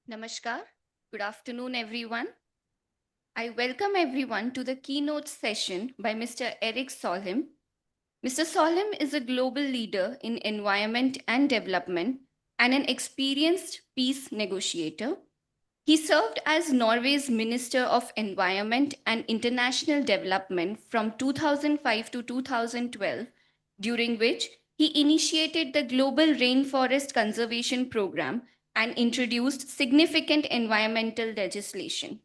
Namaskar. Good afternoon, everyone. I welcome everyone to the keynote session by Mr. Erik Solheim. Mr. Solheim is a global leader in environment and development and an experienced peace negotiator. He served as Norway's Minister of Environment and International Development from 2005 to 2012, during which he initiated the Global Rainforest Conservation Program and introduced significant environmental legislation.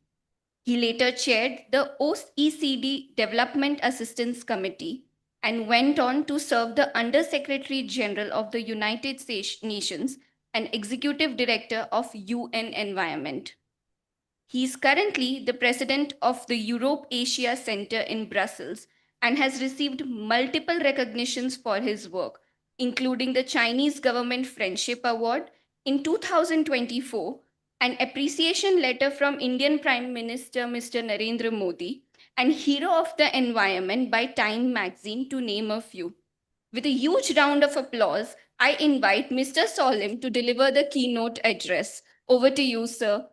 He later chaired the OECD Development Assistance Committee and went on to serve the Under Secretary General of the United Nations and Executive Director of UN Environment. He is currently the president of the Europe Asia Center in Brussels and has received multiple recognitions for his work, including the Chinese Government Friendship Award in 2024, an appreciation letter from Indian Prime Minister Mr. Narendra Modi, and Hero of the Environment by Time magazine, to name a few. With a huge round of applause, I invite Mr. Solheim to deliver the keynote address. Over to you, sir.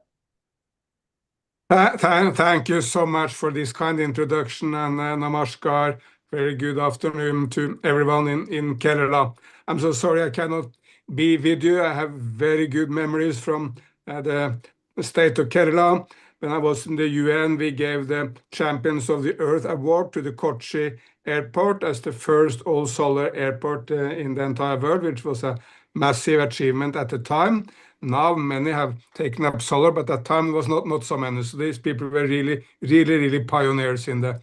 Thank you so much for this kind introduction, and namaskar. Very good afternoon to everyone in Kerala. I'm so sorry I cannot be with you. I have very good memories from the state of Kerala. When I was in the UN, we gave the Champions of the Earth Award to the Kochi airport as the first all-solar airport in the entire world, which was a massive achievement at the time. Now many have taken up solar, but at that time was not so many. So these people were really pioneers in the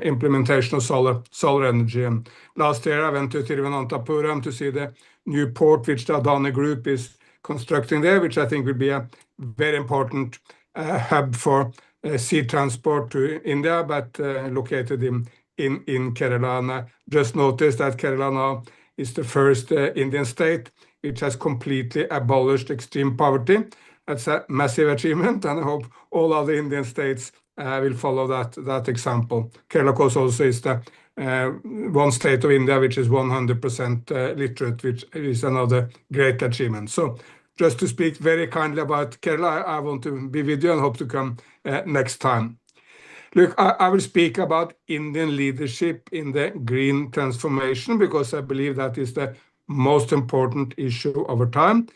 implementation of solar energy. And last year I went to Thiruvananthapuram to see the new port which the Adani Group is constructing there, which I think will be a very important hub for sea transport to India, but located in Kerala. And I just noticed that Kerala now is the first Indian state which has completely abolished extreme poverty. That's a massive achievement, and I hope all other Indian states will follow that example. Kerala, of course, also is the one state of India which is 100% literate, which is another great achievement. So just to speak very kindly about Kerala, I want to be with you and hope to come next time. Look, I will speak about Indian leadership in the green transformation because I believe that is the most important issue over time.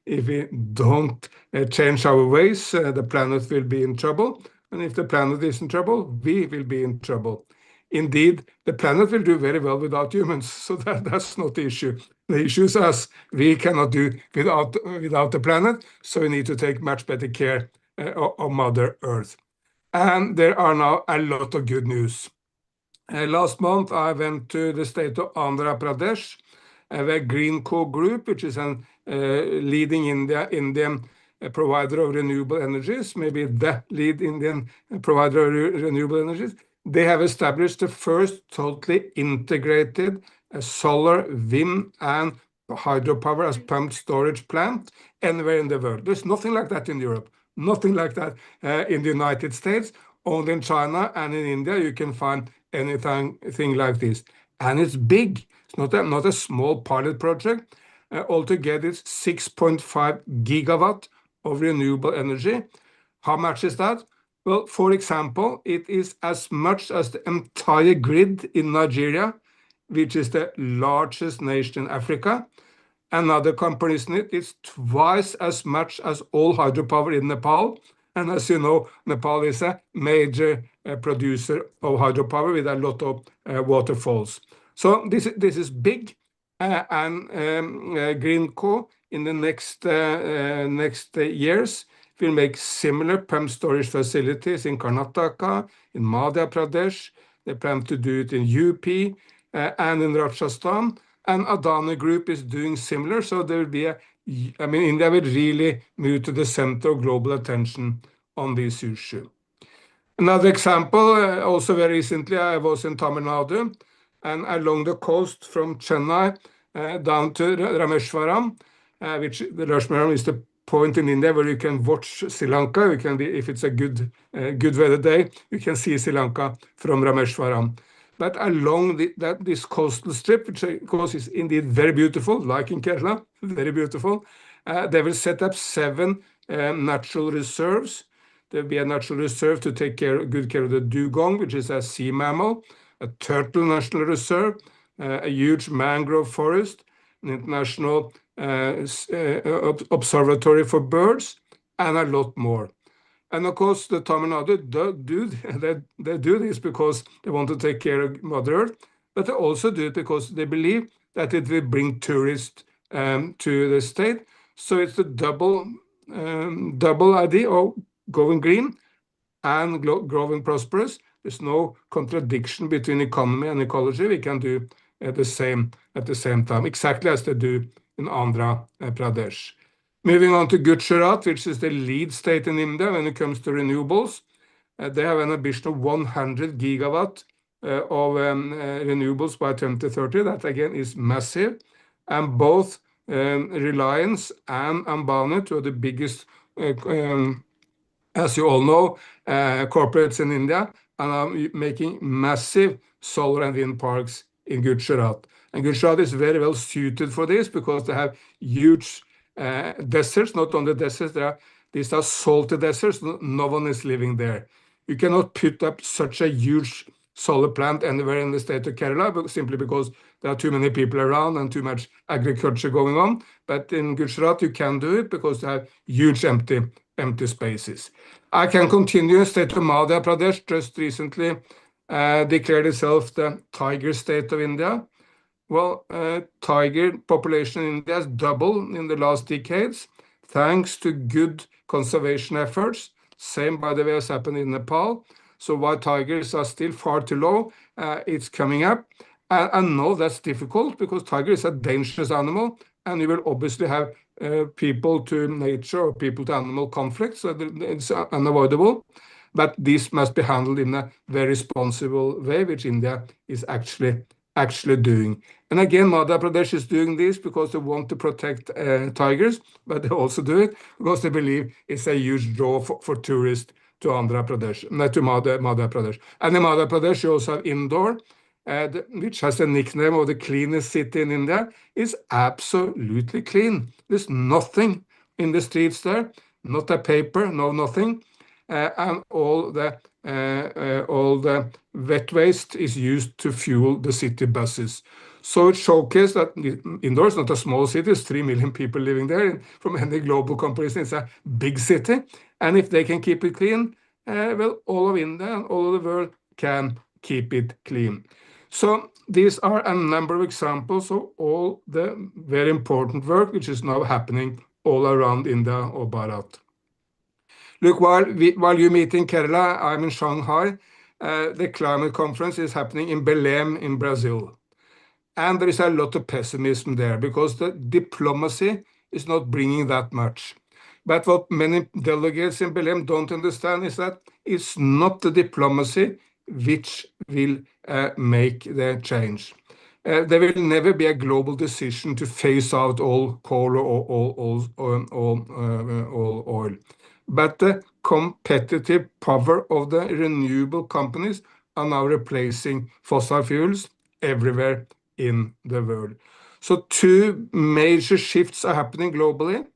If we don't change our ways, the planet will be in trouble. And if the planet is in trouble, we will be in trouble. Indeed, the planet will do very well without humans, so that's not the issue. The issue is us. We cannot do without the planet, so we need to take much better care of Mother Earth. And there are now a lot of good news. Last month, I went to the state of Andhra Pradesh, where Greenco Group, which is a leading Indian provider of renewable energies, maybe the lead Indian provider of renewable energies, they have established the first totally integrated solar, wind, and hydropower as pumped storage plant anywhere in the world. There's nothing like that in Europe, nothing like that in the United States. Only in China and in India you can find anything like this. And it's big. It's not a small pilot project. Altogether, it's 6.5 gigawatt of renewable energy. How much is that? Well, for example, it is as much as the entire grid in Nigeria, which is the largest nation in Africa. Another comparison, it is twice as much as all hydropower in Nepal. And as you know, Nepal is a major producer of hydropower with a lot of waterfalls. So this is big, and Greenco in the next years will make similar pump storage facilities in Karnataka, in Madhya Pradesh. They plan to do it in UP and in Rajasthan. And Adani Group is doing similar. So there will be India will really move to the center of global attention on this issue. Another example, also very recently, I was in Tamil Nadu, and along the coast from Chennai, down to Rameshwaram, which Rameshwaram is the point in India where you can watch Sri Lanka. You can if it's a good weather day, you can see Sri Lanka from Rameshwaram. But along this coastal strip, which of course is indeed very beautiful, like in Kerala, very beautiful, they will set up 7 natural reserves. There will be a natural reserve to take good care of the dugong, which is a sea mammal, a turtle national reserve, a huge mangrove forest, an international observatory for birds, and a lot more. And of course, the Tamil Nadu they do this because they want to take care of Mother Earth, but they also do it because they believe that it will bring tourists to the state. So it's the double idea of going green and growing prosperous. There's no contradiction between economy and ecology. We can do the same at the same time, exactly as they do in Andhra Pradesh. Moving on to Gujarat, which is the lead state in India when it comes to renewables. They have an ambition of 100 gigawatt of renewables by 2030. That again is massive. And both Reliance and Ambani, two of the biggest, as you all know, corporates in India, are now making massive solar and wind parks in Gujarat. And Gujarat is very well suited for this because they have huge deserts, not only deserts, these are salty deserts, no one is living there. You cannot put up such a huge solar plant anywhere in the state of Kerala, simply because there are too many people around and too much agriculture going on. But in Gujarat, you can do it because they have huge empty spaces. I can continue. State of Madhya Pradesh just recently declared itself the tiger state of India. Well, tiger population in India has doubled in the last decades, thanks to good conservation efforts. Same, by the way, has happened in Nepal. So while tigers are still far too low, it's coming up. And no, that's difficult because tiger is a dangerous animal, and you will obviously have people to nature or people to animal conflicts, so it's unavoidable. But this must be handled in a very responsible way, which India is actually doing. And again, Madhya Pradesh is doing this because they want to protect tigers, but they also do it because they believe it's a huge draw for tourists to Andhra Pradesh, not to Madhya Pradesh. And in Madhya Pradesh, you also have Indore, which has the nickname of the cleanest city in India, is absolutely clean. There's nothing in the streets there, not a paper, no nothing. And all the wet waste is used to fuel the city buses. So it showcased that Indore is not a small city, there's 3 million people living there. From any global comparison, it's a big city. And if they can keep it clean, well, all of India and all of the world can keep it clean. So these are a number of examples of all the very important work which is now happening all around India or Bharat. Look, while you meet in Kerala, I'm in Shanghai. The climate conference is happening in Belém in Brazil. And there is a lot of pessimism there because the diplomacy is not bringing that much. But what many delegates in Belém don't understand is that it's not the diplomacy which will make the change. There will never be a global decision to phase out all coal or all oil. But the competitive power of the renewable companies are now replacing fossil fuels everywhere in the world. So 2 major shifts are happening globally.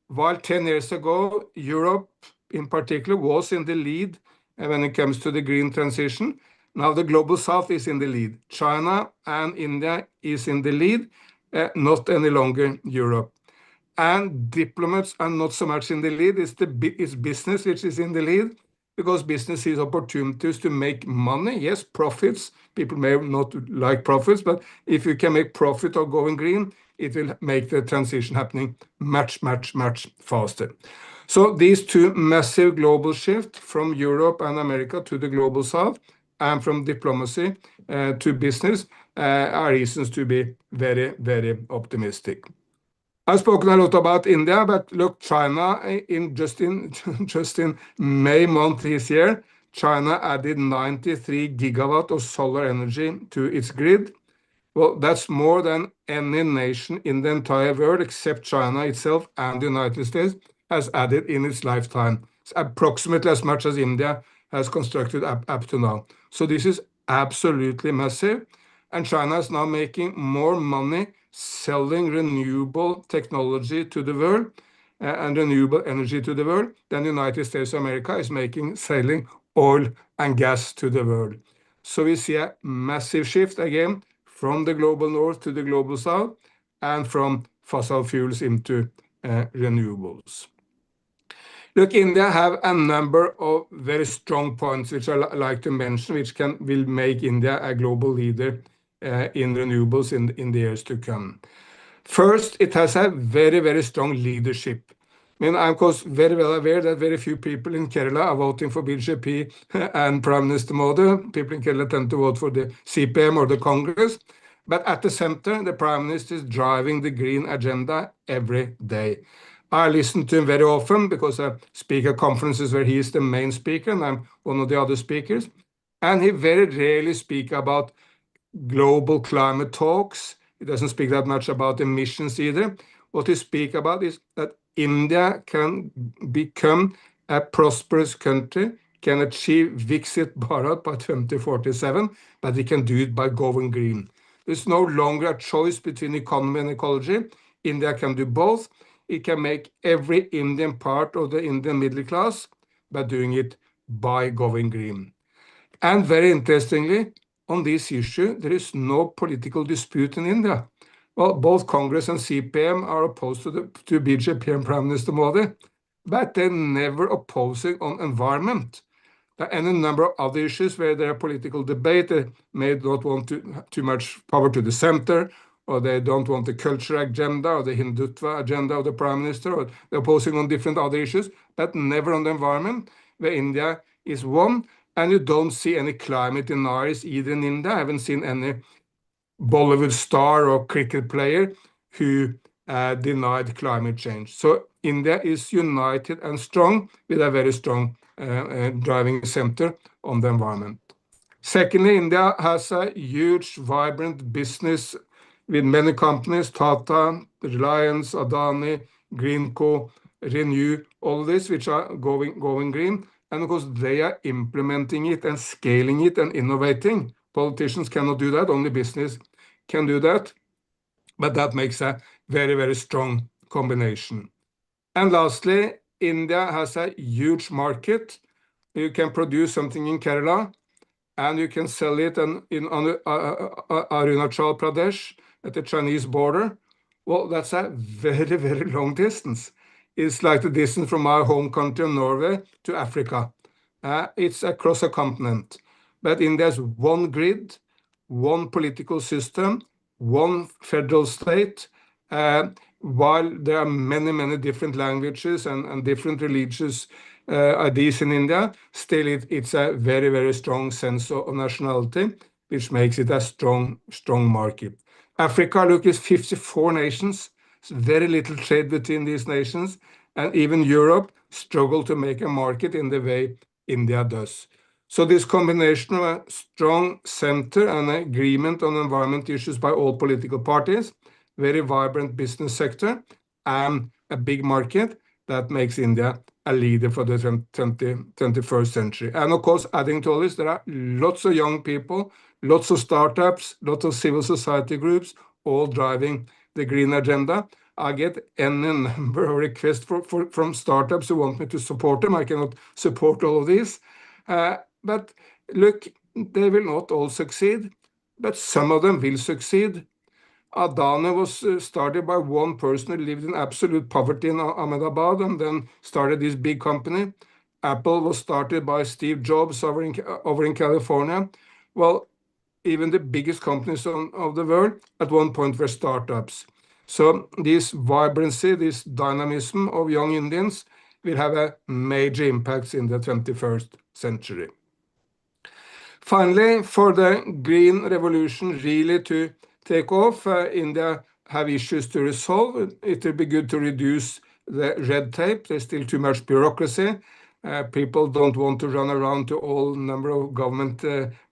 While 10 years ago, Europe in particular was in the lead when it comes to the green transition, now the global south is in the lead. China and India is in the lead, not any longer Europe. And diplomats are not so much in the lead, it's business which is in the lead, because business sees opportunities to make money. Yes, profits, people may not like profits, but if you can make profit of going green, it will make the transition happening much faster. So these 2 massive global shifts from Europe and America to the global south and from diplomacy to business are reasons to be very optimistic. I've spoken a lot about India, but look, China, just in May month this year, China added 93 gigawatt of solar energy to its grid. Well, that's more than any nation in the entire world, except China itself and the United States, has added in its lifetime. It's approximately as much as India has constructed up to now. So this is absolutely massive. And China is now making more money selling renewable technology to the world and renewable energy to the world than the United States of America is making selling oil and gas to the world. So we see a massive shift again from the global north to the global south and from fossil fuels into renewables. Look, India have a number of very strong points which I like to mention, which will make India a global leader in renewables in the years to come. First, it has a very, very strong leadership. I mean, I'm of course very well aware that very few people in Kerala are voting for BJP and Prime Minister Modi. People in Kerala tend to vote for the CPM or the Congress. But at the center, the Prime Minister is driving the green agenda every day. I listen to him very often because I speak at conferences where he is the main speaker and I'm one of the other speakers. And he very rarely speaks about global climate talks. He doesn't speak that much about emissions either. What he speaks about is that India can become a prosperous country, can achieve Viksit Bharat by 2047, but we can do it by going green. There's no longer a choice between economy and ecology. India can do both. It can make every Indian part of the Indian middle class by doing it by going green. And very interestingly, on this issue, there is no political dispute in India. Well, both Congress and CPM are opposed to BJP and Prime Minister Modi, but they're never opposing on environment. There are any number of other issues where there are political debate. They may not want too much power to the center, or they don't want the culture agenda or the Hindutva agenda of the Prime Minister, or they're opposing on different other issues, but never on the environment, where India is one. And you don't see any climate deniers either in India. I haven't seen any Bollywood star or cricket player who denied climate change. So India is united and strong with a very strong driving center on the environment. Secondly, India has a huge, vibrant business with many companies, Tata, Reliance, Adani, Greenko, Renew, all this, which are going green. And of course, they are implementing it and scaling it and innovating. Politicians cannot do that, only business can do that. But that makes a very, very strong combination. And lastly, India has a huge market. You can produce something in Kerala, and you can sell it on Arunachal Pradesh at the Chinese border. Well, that's a very, very long distance. It's like the distance from our home country, Norway, to Africa. It's across a continent. But India has one grid, one political system, one federal state, while there are many, many different languages and different religious ideas in India, still it's a very, very strong sense of nationality, which makes it a strong market. Africa, look, is 54 nations. It's very little trade between these nations, and even Europe struggled to make a market in the way India does. So this combination of a strong center and agreement on environment issues by all political parties, very vibrant business sector, and a big market, that makes India a leader for the 21st century. And of course, adding to all this, there are lots of young people, lots of startups, lots of civil society groups, all driving the green agenda. I get any number of requests from startups who want me to support them. I cannot support all of these. But look, they will not all succeed, but some of them will succeed. Adani was started by one person who lived in absolute poverty in Ahmedabad and then started this big company. Apple was started by Steve Jobs over in California. Well, even the biggest companies of the world at one point were startups. So this vibrancy, this dynamism of young Indians will have a major impact in the 21st century. Finally, for the green revolution really to take off, India have issues to resolve. It will be good to reduce the red tape. There's still too much bureaucracy. People don't want to run around to all number of government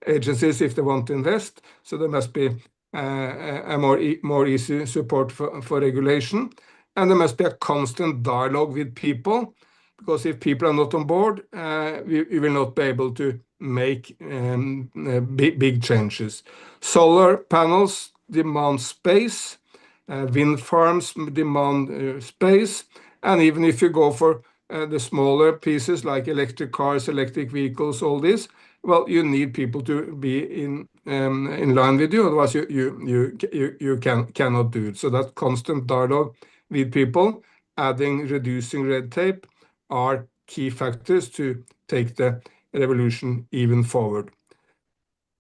agencies if they want to invest. So there must be a more easy support for regulation. And there must be a constant dialogue with people, because if people are not on board, we will not be able to make big changes. Solar panels demand space, wind farms demand space, and even if you go for the smaller pieces like electric cars, electric vehicles, all this, well, you need people to be in line with you, otherwise you cannot do it. So that constant dialogue with people, reducing red tape, are key factors to take the revolution even forward.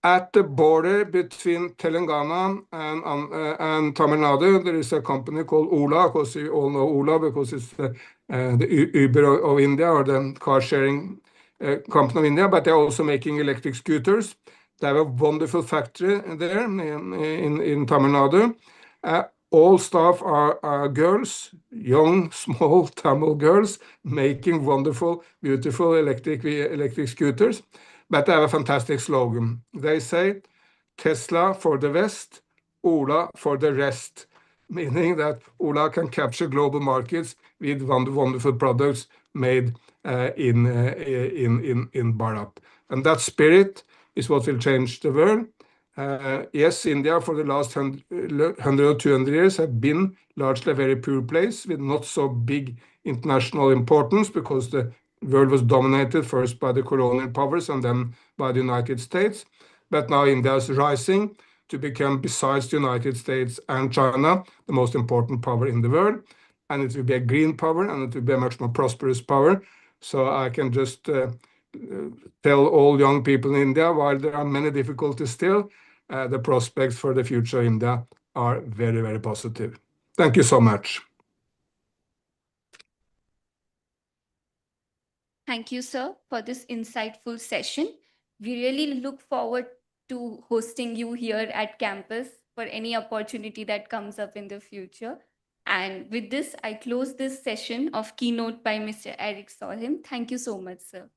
At the border between Telangana and Tamil Nadu, there is a company called Ola. Of course, you all know Ola because it's the Uber of India, or the car sharing company of India, but they're also making electric scooters. They have a wonderful factory there in Tamil Nadu. All staff are girls, young, small Tamil girls, making wonderful, beautiful electric scooters. But they have a fantastic slogan. They say, Tesla for the West, Ola for the rest, meaning that Ola can capture global markets with wonderful products made in Bharat. And that spirit is what will change the world. Yes, India for the last 100 or 200 years have been largely a very poor place with not so big international importance, because the world was dominated first by the colonial powers and then by the United States. But now India is rising to become, besides the United States and China, the most important power in the world. And it will be a green power, and it will be a much more prosperous power. So I can just tell all young people in India, while there are many difficulties still, the prospects for the future of India are very, very positive. Thank you so much. Thank you, sir, for this insightful session. We really look forward to hosting you here at campus for any opportunity that comes up in the future. And with this, I close this session of Keynote by Mr. Erik Solheim. Thank you so much, sir.